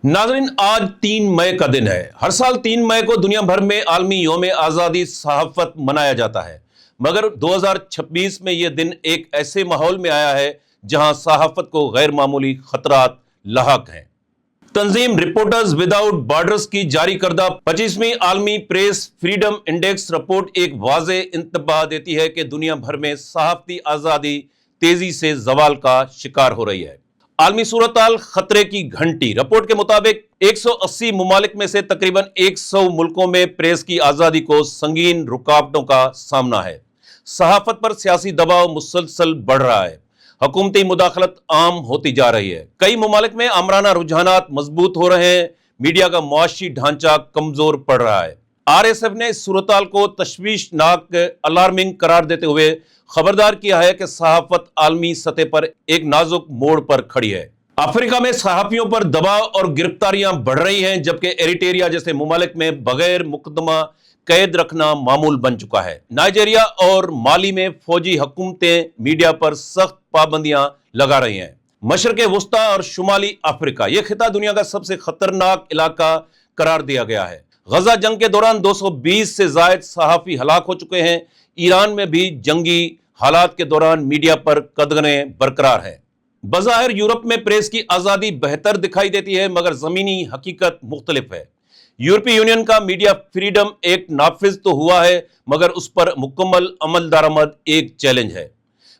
नाज़रीन, आज 3 मई का दिन है। हर साल 3 मई को दुनिया भर में आलमी यौम आज़ादी सहाफ़त मनाया जाता है, मगर 2026 में यह दिन एक ऐसे माहौल में आया है जहां सहाफ़त को गैर मामूली खतरात लाहक हैं। तंजीम रिपोर्टर्स विदाउट बॉर्डर्स की जारी करदा 25वीं आलमी प्रेस फ्रीडम इंडेक्स रिपोर्ट एक वाज़े इंतबाह देती है कि दुनिया भर में सहाफ़ती आज़ादी तेजी से जवाल का शिकार हो रही है। आलमी सूरत-हाल खतरे की घंटी। रिपोर्ट के मुताबिक 180 मुमालिक में से तकरीबन 100 मुल्कों में प्रेस की आज़ादी को संगीन रुकावटों का सामना है। सहाफ़त पर सियासी दबाव मुसलसल बढ़ रहा है। हुकूमती मुदाखलत आम होती जा रही है। कई मुमालिक में आमराना रुझानात मजबूत हो रहे हैं। मीडिया का मुआशी ढांचा कमजोर पड़ रहा है। RSF ने इस सूरत-हाल को तशवीशनाक अलार्मिंग करार देते हुए खबरदार किया है कि सहाफ़त आलमी सतह पर एक नाजुक मोड़ पर खड़ी है। अफ्रीका में सहाफ़ियों पर दबाव और गिरफ्तारियां बढ़ रही हैं, जबकि एरिट्रिया जैसे मुमालिक में बगैर मुकदमा कैद रखना मामूल बन चुका है। नाइजीरिया और माली में फौजी हुकूमतें मीडिया पर सख्त पाबंदियां लगा रही हैं। मशरक़े वुस्ता और शुमाली अफ्रीका, यह खिता दुनिया का सबसे खतरनाक इलाका करार दिया गया है। गजा जंग के दौरान 220 से जायद सहाफ़ी हलाक हो चुके हैं। ईरान में भी जंगी हालात के दौरान मीडिया पर कदगरें बरकरार हैं। बज़ाहिर यूरोप में प्रेस की आज़ादी बेहतर दिखाई देती है, मगर ज़मीनी हकीकत मुख्तलिफ है। यूरोपीय यूनियन का मीडिया फ्रीडम एक्ट नाफिज तो हुआ है, मगर उस पर मुकम्मल अमल दरामद एक चैलेंज है।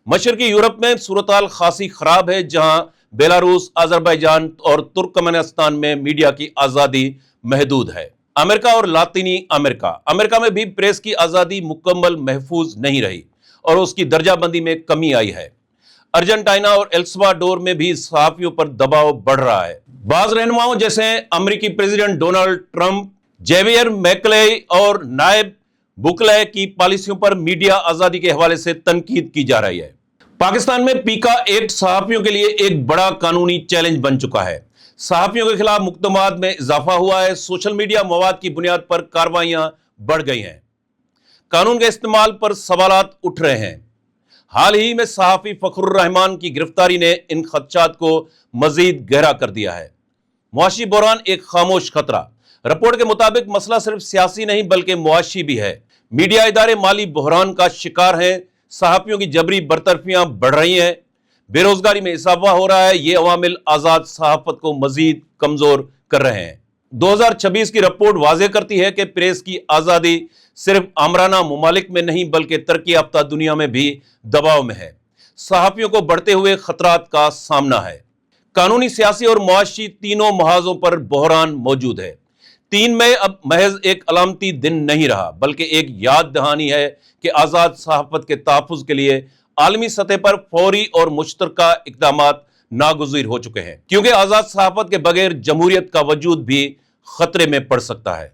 मशरकी यूरोप में सूरत-हाल खासी खराब है, जहां बेलारूस, अजरबैजान और तुर्कमेनिस्तान में मीडिया की आज़ादी महदूद है। अमेरिका और लातीनी अमेरिका में भी प्रेस की आज़ादी मुकम्मल महफूज नहीं रही और उसकी दर्जाबंदी में कमी आई है। अर्जेंटीना और एल साल्वाडोर में भी सहाफ़ियों पर दबाव बढ़ रहा है। बाज़ रहनुमाओं जैसे अमेरिकी president Donald Trump, Javier Milei और नायब बुकले की पॉलिसियों पर मीडिया आज़ादी के हवाले से तनकीद की जा रही है। पाकिस्तान में पीका एक्ट सहाफ़ियों के लिए एक बड़ा कानूनी चैलेंज बन चुका है। सहाफ़ियों के खिलाफ मुकदमात में इजाफा हुआ है। सोशल मीडिया मवाद की बुनियाद पर कार्रवाइयां बढ़ गई हैं। कानून के इस्तेमाल पर सवालात उठ रहे हैं। हाल ही में सहाफ़ी फ़खरुर रहमान की गिरफ्तारी ने इन खदशात को मजीद गहरा कर दिया है। मुआशी बहरान एक खामोश खतरा। रिपोर्ट के मुताबिक मसला सिर्फ सियासी नहीं बल्कि मुआशी भी है। मीडिया इदारे माली बहरान का शिकार हैं। सहाफ़ियों की जबरी बरतरफियां बढ़ रही हैं। बेरोजगारी में इजाफा हो रहा है। ये अवामिल आज़ाद सहाफ़त को मजीद कमज़ोर कर रहे हैं। 2026 की रिपोर्ट वाज़ेह करती है कि प्रेस की आज़ादी सिर्फ आमराना मुमालिक में नहीं बल्कि तरक्की याफ्ता दुनिया में भी दबाव में है। सहाफ़ियों को बढ़ते हुए खतरात का सामना है। कानूनी, सियासी और मुआशी तीनों महाजों पर बहरान मौजूद है। 3 मई अब महज एक अलामती दिन नहीं रहा, बल्कि एक याद दहानी है कि आज़ाद सहाफ़त के तहफ़्फ़ुज़ के लिए आलमी सतह पर फौरी और मुश्तरका इक़दामात नागुज़ीर हो चुके हैं, क्योंकि आज़ाद सहाफ़त के बगैर जमहूरियत का वजूद भी खतरे में पड़ सकता है।